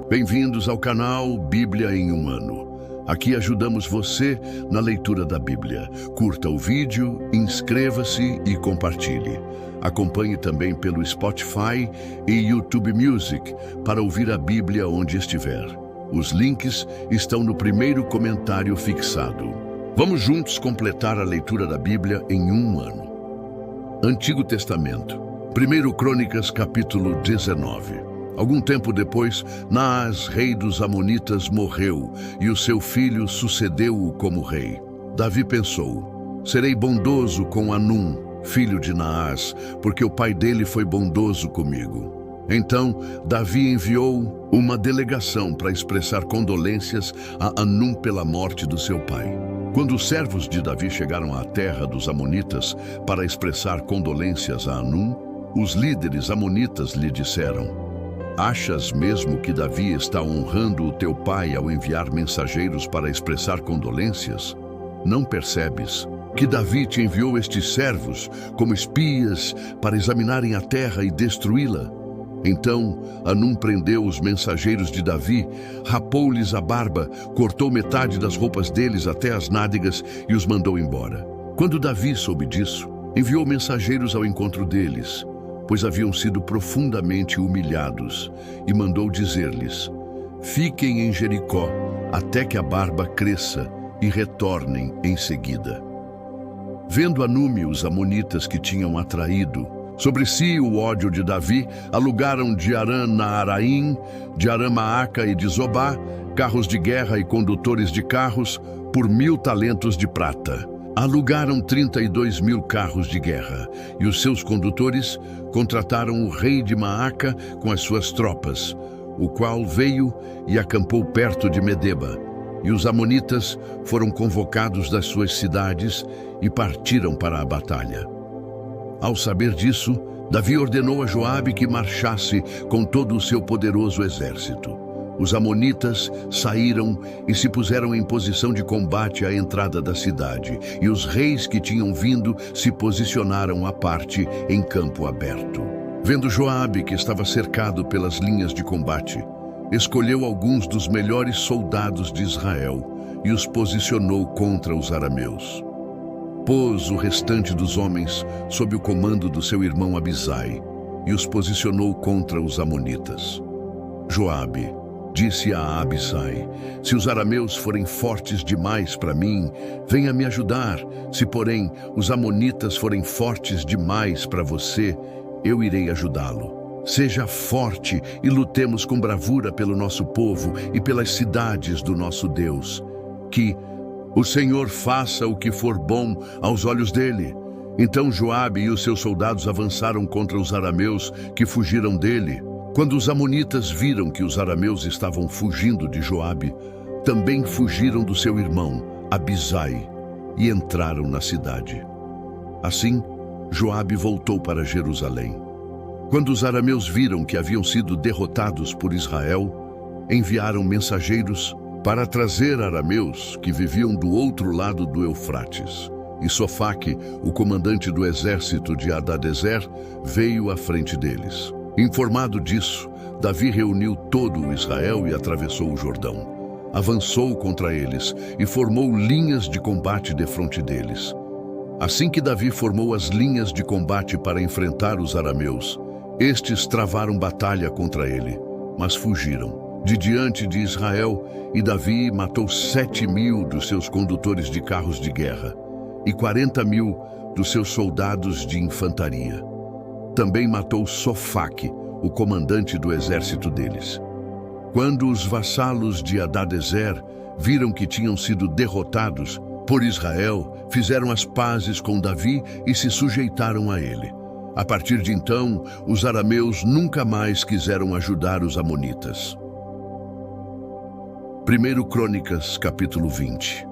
Bem-vindos ao canal Bíblia em um Ano. Aqui ajudamos você na leitura da Bíblia. Curta o vídeo, inscreva-se e compartilhe. Acompanhe também pelo Spotify e YouTube Music para ouvir a Bíblia onde estiver. Os links estão no primeiro comentário fixado. Vamos juntos completar a leitura da Bíblia em um ano. Antigo Testamento. 1 Crônicas, capítulo 19. Algum tempo depois, Naás, rei dos Amonitas, morreu, e o seu filho sucedeu-o como rei. Davi pensou: serei bondoso com Hanum, filho de Naás, porque o pai dele foi bondoso comigo. Então, Davi enviou uma delegação para expressar condolências a Hanum pela morte do seu pai. Quando os servos de Davi chegaram à terra dos Amonitas para expressar condolências a Hanum, os líderes amonitas lhe disseram: achas mesmo que Davi está honrando o teu pai ao enviar mensageiros para expressar condolências? Não percebes que Davi te enviou estes servos como espias para examinarem a terra e destruí-la? Então Hanum prendeu os mensageiros de Davi, rapou-lhes a barba, cortou metade das roupas deles até as nádegas e os mandou embora. Quando Davi soube disso, enviou mensageiros ao encontro deles, pois haviam sido profundamente humilhados, e mandou dizer-lhes: fiquem em Jericó até que a barba cresça e retornem em seguida. Vendo Hanum e os amonitas que tinham atraído sobre si o ódio de Davi, alugaram de Aram-Naaraim, de Aram-Maaca e de Zobá, carros de guerra e condutores de carros, por 1.000 talentos de prata. Alugaram 32.000 carros de guerra, e os seus condutores contrataram o rei de Maaca com as suas tropas, o qual veio e acampou perto de Medeba. E os amonitas foram convocados das suas cidades e partiram para a batalha. Ao saber disso, Davi ordenou a Joabe que marchasse com todo o seu poderoso exército. Os amonitas saíram e se puseram em posição de combate à entrada da cidade, e os reis que tinham vindo se posicionaram à parte em campo aberto. Vendo Joabe que estava cercado pelas linhas de combate, escolheu alguns dos melhores soldados de Israel e os posicionou contra os arameus. Pôs o restante dos homens sob o comando do seu irmão Abisai e os posicionou contra os amonitas. Joabe disse a Abisai: se os arameus forem fortes demais para mim, venha me ajudar. Se, porém, os amonitas forem fortes demais para você, eu irei ajudá-lo. Seja forte e lutemos com bravura pelo nosso povo e pelas cidades do nosso Deus. Que o Senhor faça o que for bom aos olhos dele. Então Joabe e os seus soldados avançaram contra os arameus que fugiram dele. Quando os amonitas viram que os arameus estavam fugindo de Joabe, também fugiram do seu irmão, Abisai, e entraram na cidade. Assim, Joabe voltou para Jerusalém. Quando os arameus viram que haviam sido derrotados por Israel, enviaram mensageiros para trazer arameus que viviam do outro lado do Eufrates. E Sofaque, o comandante do exército de Hadadezer, veio à frente deles. Informado disso, Davi reuniu todo o Israel e atravessou o Jordão. Avançou contra eles e formou linhas de combate defronte deles. Assim que Davi formou as linhas de combate para enfrentar os arameus, estes travaram batalha contra ele, mas fugiram de diante de Israel, e Davi matou 7.000 dos seus condutores de carros de guerra e 40.000 dos seus soldados de infantaria. Também matou Sofaque, o comandante do exército deles. Quando os vassalos de Hadadezer viram que tinham sido derrotados por Israel, fizeram as pazes com Davi e se sujeitaram a ele. A partir de então, os arameus nunca mais quiseram ajudar os amonitas. 1 Crônicas, capítulo 20.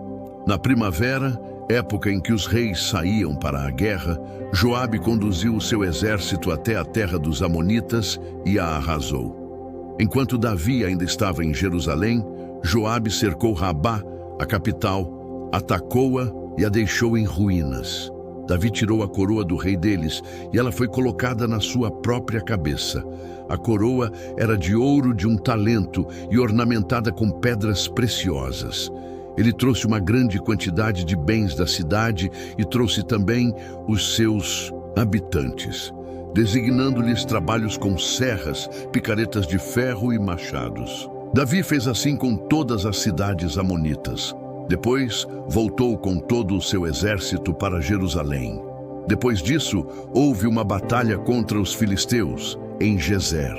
Na primavera, época em que os reis saíam para a guerra, Joabe conduziu o seu exército até a terra dos amonitas e a arrasou. Enquanto Davi ainda estava em Jerusalém, Joabe cercou Rabá, a capital, atacou-a e a deixou em ruínas. Davi tirou a coroa do rei deles e ela foi colocada na sua própria cabeça. A coroa era de ouro de 1 talento e ornamentada com pedras preciosas. Ele trouxe uma grande quantidade de bens da cidade e trouxe também os seus habitantes, designando-lhes trabalhos com serras, picaretas de ferro e machados. Davi fez assim com todas as cidades amonitas. Depois, voltou com todo o seu exército para Jerusalém. Depois disso, houve uma batalha contra os filisteus, em Gezer.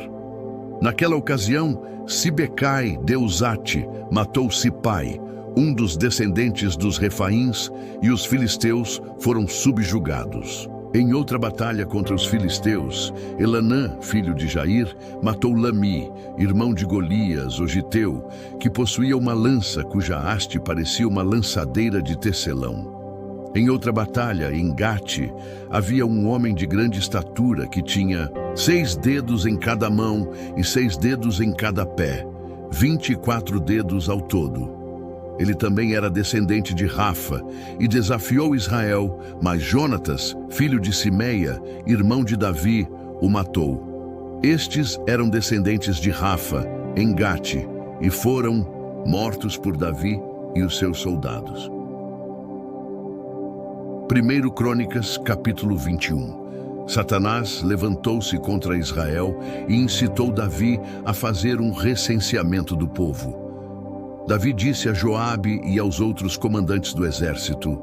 Naquela ocasião, Sibecai de Uzate matou Sipai, um dos descendentes dos Refaíns, e os filisteus foram subjugados. Em outra batalha contra os filisteus, Elanã, filho de Jair, matou Lami, irmão de Golias, o giteu, que possuía uma lança cuja haste parecia uma lançadeira de tecelão. Em outra batalha, em Gate, havia um homem de grande estatura que tinha 6 dedos em cada mão e 6 dedos em cada pé, 24 dedos ao todo. Ele também era descendente de Rafa e desafiou Israel, mas Jonatas, filho de Simeia, irmão de Davi, o matou. Estes eram descendentes de Rafa, em Gate, e foram mortos por Davi e os seus soldados. 1 Crônicas, capítulo 21. Satanás levantou-se contra Israel e incitou Davi a fazer um recenseamento do povo. Davi disse a Joabe e aos outros comandantes do exército: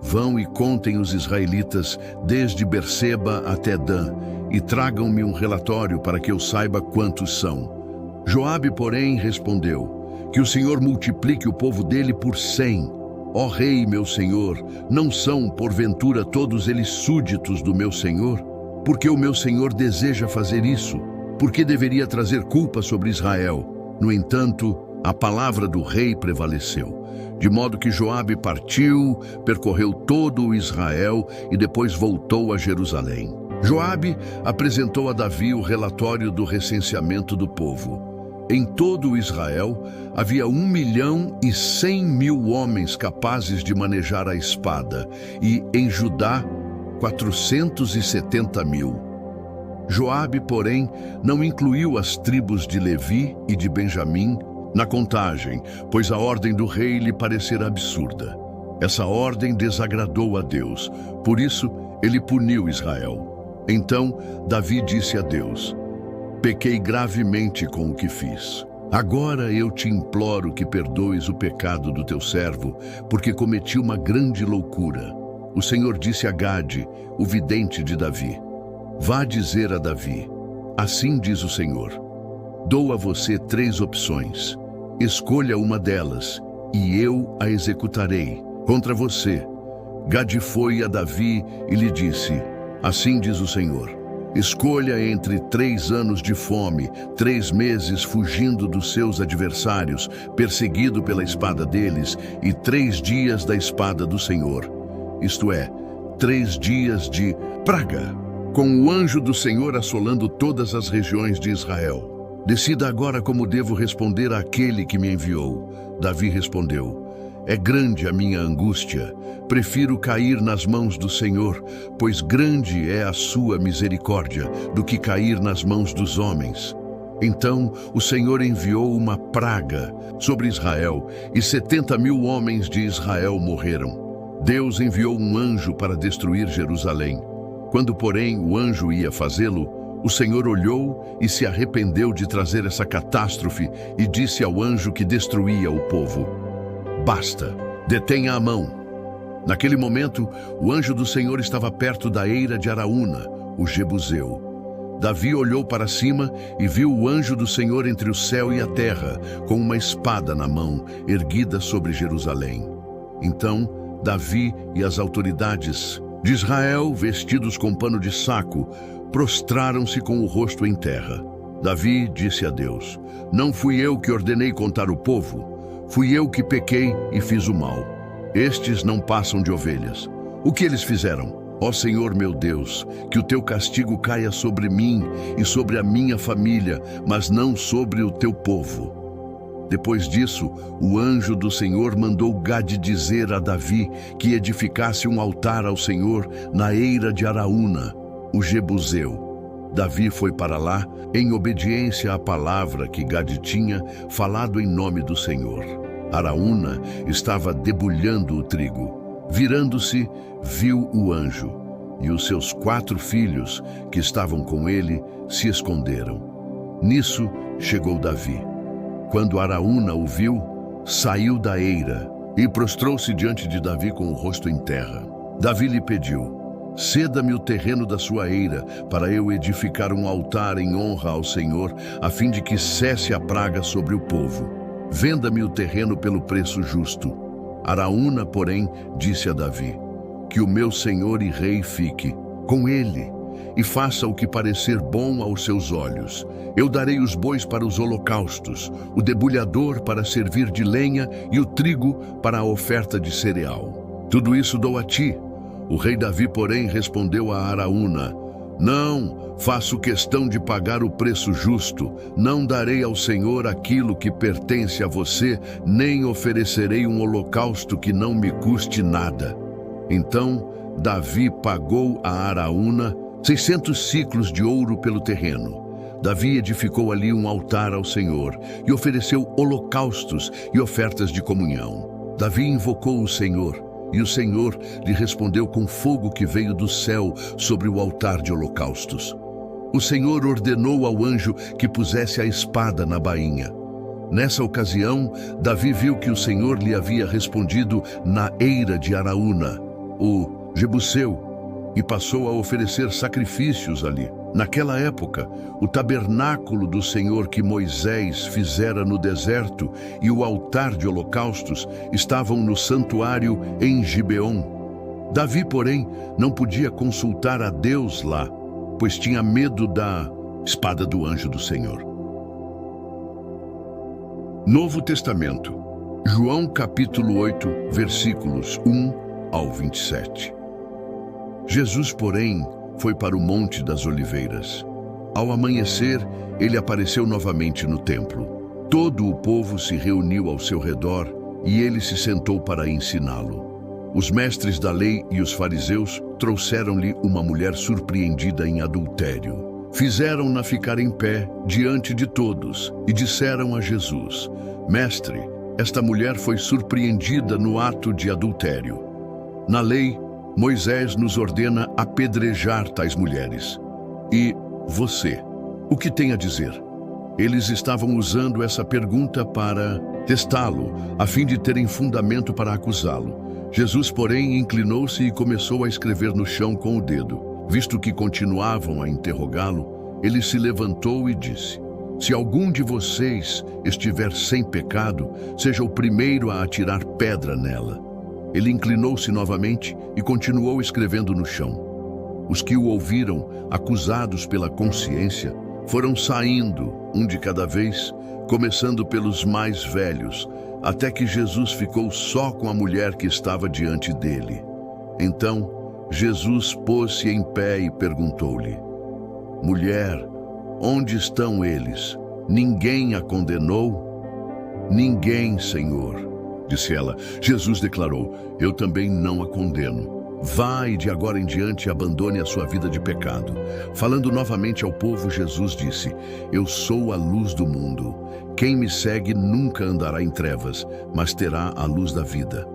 vão e contem os israelitas desde Berseba até Dan, e tragam-me um relatório para que eu saiba quantos são. Joabe, porém, respondeu: que o Senhor multiplique o povo dele por 100. Ó rei, meu senhor, não são, porventura, todos eles súditos do meu senhor? Porque o meu senhor deseja fazer isso? Porque deveria trazer culpa sobre Israel? No entanto, a palavra do rei prevaleceu, de modo que Joabe partiu, percorreu todo o Israel e depois voltou a Jerusalém. Joabe apresentou a Davi o relatório do recenseamento do povo. Em todo o Israel havia 1.100.000 homens capazes de manejar a espada, e em Judá 470.000. Joabe, porém, não incluiu as tribos de Levi e de Benjamim na contagem, pois a ordem do rei lhe parecera absurda. Essa ordem desagradou a Deus, por isso ele puniu Israel. Então Davi disse a Deus: pequei gravemente com o que fiz. Agora eu te imploro que perdoes o pecado do teu servo, porque cometi uma grande loucura. O Senhor disse a Gade, o vidente de Davi: vá dizer a Davi: assim diz o Senhor, dou a você 3 opções. Escolha uma delas, e eu a executarei contra você. Gade foi a Davi e lhe disse: assim diz o Senhor, escolha entre 3 anos de fome, 3 meses fugindo dos seus adversários, perseguido pela espada deles, e 3 dias da espada do Senhor. Isto é, 3 dias de praga, com o anjo do Senhor assolando todas as regiões de Israel. Decida agora como devo responder àquele que me enviou. Davi respondeu: é grande a minha angústia. Prefiro cair nas mãos do Senhor, pois grande é a sua misericórdia, do que cair nas mãos dos homens. Então o Senhor enviou uma praga sobre Israel, e 70.000 homens de Israel morreram. Deus enviou um anjo para destruir Jerusalém. Quando, porém, o anjo ia fazê-lo, o Senhor olhou e se arrependeu de trazer essa catástrofe e disse ao anjo que destruía o povo: basta, detenha a mão. Naquele momento, o anjo do Senhor estava perto da eira de Araúna, o Jebuseu. Davi olhou para cima e viu o anjo do Senhor entre o céu e a terra, com uma espada na mão, erguida sobre Jerusalém. Então, Davi e as autoridades de Israel, vestidos com pano de saco, prostraram-se com o rosto em terra. Davi disse a Deus: não fui eu que ordenei contar o povo, fui eu que pequei e fiz o mal. Estes não passam de ovelhas. O que eles fizeram? Ó Senhor meu Deus, que o teu castigo caia sobre mim e sobre a minha família, mas não sobre o teu povo. Depois disso, o anjo do Senhor mandou Gade dizer a Davi que edificasse um altar ao Senhor na eira de Araúna, o Jebuseu. Davi foi para lá em obediência à palavra que Gade tinha falado em nome do Senhor. Araúna estava debulhando o trigo. Virando-se, viu o anjo, e os seus 4 filhos, que estavam com ele, se esconderam. Nisso chegou Davi. Quando Araúna o viu, saiu da eira e prostrou-se diante de Davi com o rosto em terra. Davi lhe pediu: ceda-me o terreno da sua eira, para eu edificar um altar em honra ao Senhor, a fim de que cesse a praga sobre o povo. Venda-me o terreno pelo preço justo. Araúna, porém, disse a Davi: que o meu senhor e rei fique com ele, e faça o que parecer bom aos seus olhos. Eu darei os bois para os holocaustos, o debulhador para servir de lenha e o trigo para a oferta de cereal. Tudo isso dou a ti. O rei Davi, porém, respondeu a Araúna: não, faço questão de pagar o preço justo. Não darei ao Senhor aquilo que pertence a você, nem oferecerei um holocausto que não me custe nada. Então Davi pagou a Araúna 600 siclos de ouro pelo terreno. Davi edificou ali um altar ao Senhor e ofereceu holocaustos e ofertas de comunhão. Davi invocou o Senhor, e o Senhor lhe respondeu com fogo que veio do céu sobre o altar de holocaustos. O Senhor ordenou ao anjo que pusesse a espada na bainha. Nessa ocasião, Davi viu que o Senhor lhe havia respondido na eira de Araúna, o Jebuseu, e passou a oferecer sacrifícios ali. Naquela época, o tabernáculo do Senhor que Moisés fizera no deserto e o altar de holocaustos estavam no santuário em Gibeon. Davi, porém, não podia consultar a Deus lá, pois tinha medo da espada do anjo do Senhor. Novo Testamento, João capítulo 8, versículos 1 ao 27. Jesus, porém, foi para o Monte das Oliveiras. Ao amanhecer, ele apareceu novamente no templo. Todo o povo se reuniu ao seu redor e ele se sentou para ensiná-lo. Os mestres da lei e os fariseus trouxeram-lhe uma mulher surpreendida em adultério. Fizeram-na ficar em pé diante de todos e disseram a Jesus: Mestre, esta mulher foi surpreendida no ato de adultério. Na lei, Moisés nos ordena apedrejar tais mulheres. E você, o que tem a dizer? Eles estavam usando essa pergunta para testá-lo, a fim de terem fundamento para acusá-lo. Jesus, porém, inclinou-se e começou a escrever no chão com o dedo. Visto que continuavam a interrogá-lo, ele se levantou e disse: Se algum de vocês estiver sem pecado, seja o primeiro a atirar pedra nela. Ele inclinou-se novamente e continuou escrevendo no chão. Os que o ouviram, acusados pela consciência, foram saindo, um de cada vez, começando pelos mais velhos, até que Jesus ficou só com a mulher que estava diante dele. Então, Jesus pôs-se em pé e perguntou-lhe: Mulher, onde estão eles? Ninguém a condenou? Ninguém, Senhor, disse ela. Jesus declarou: Eu também não a condeno. Vá e de agora em diante abandone a sua vida de pecado. Falando novamente ao povo, Jesus disse: Eu sou a luz do mundo. Quem me segue nunca andará em trevas, mas terá a luz da vida.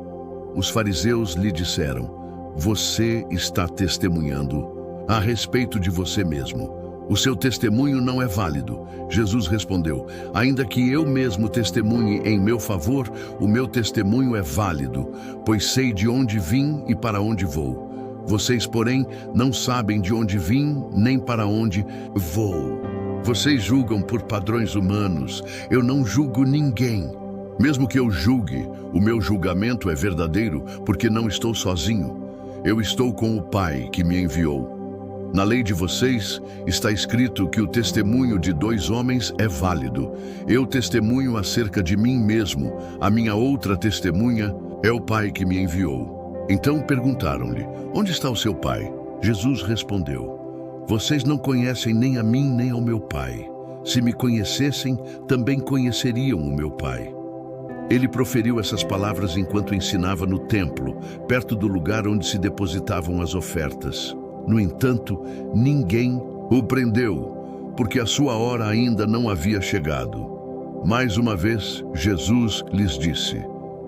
Os fariseus lhe disseram: Você está testemunhando a respeito de você mesmo. O seu testemunho não é válido. Jesus respondeu: Ainda que eu mesmo testemunhe em meu favor, o meu testemunho é válido, pois sei de onde vim e para onde vou. Vocês, porém, não sabem de onde vim nem para onde vou. Vocês julgam por padrões humanos. Eu não julgo ninguém. Mesmo que eu julgue, o meu julgamento é verdadeiro, porque não estou sozinho. Eu estou com o Pai que me enviou. Na lei de vocês está escrito que o testemunho de 2 homens é válido. Eu testemunho acerca de mim mesmo. A minha outra testemunha é o Pai que me enviou. Então perguntaram-lhe: Onde está o seu Pai? Jesus respondeu: Vocês não conhecem nem a mim nem ao meu Pai. Se me conhecessem, também conheceriam o meu Pai. Ele proferiu essas palavras enquanto ensinava no templo, perto do lugar onde se depositavam as ofertas. No entanto, ninguém o prendeu, porque a sua hora ainda não havia chegado. Mais uma vez, Jesus lhes disse: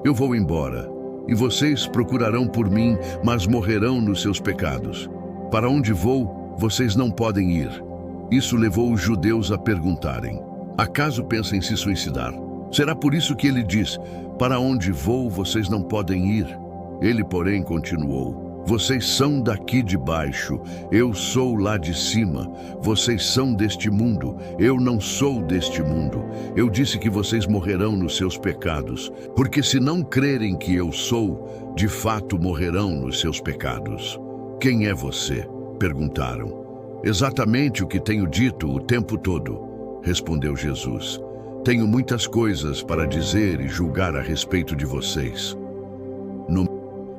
Eu vou embora, e vocês procurarão por mim, mas morrerão nos seus pecados. Para onde vou, vocês não podem ir. Isso levou os judeus a perguntarem: Acaso pensa em se suicidar? Será por isso que ele diz: Para onde vou, vocês não podem ir? Ele, porém, continuou: Vocês são daqui de baixo, eu sou lá de cima. Vocês são deste mundo, eu não sou deste mundo. Eu disse que vocês morrerão nos seus pecados, porque se não crerem que eu sou, de fato morrerão nos seus pecados. Quem é você? Perguntaram. Exatamente o que tenho dito o tempo todo, respondeu Jesus. Tenho muitas coisas para dizer e julgar a respeito de vocês.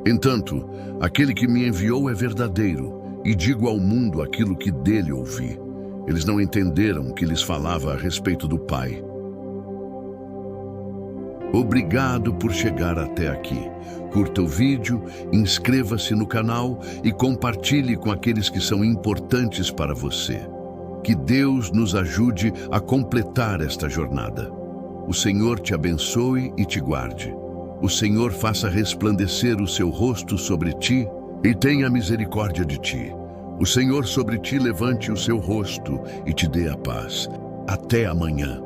Entanto, aquele que me enviou é verdadeiro, e digo ao mundo aquilo que dele ouvi. Eles não entenderam que lhes falava a respeito do Pai. Obrigado por chegar até aqui. Curta o vídeo, inscreva-se no canal e compartilhe com aqueles que são importantes para você. Que Deus nos ajude a completar esta jornada. O Senhor te abençoe e te guarde. O Senhor faça resplandecer o seu rosto sobre ti e tenha misericórdia de ti. O Senhor sobre ti levante o seu rosto e te dê a paz. Até amanhã.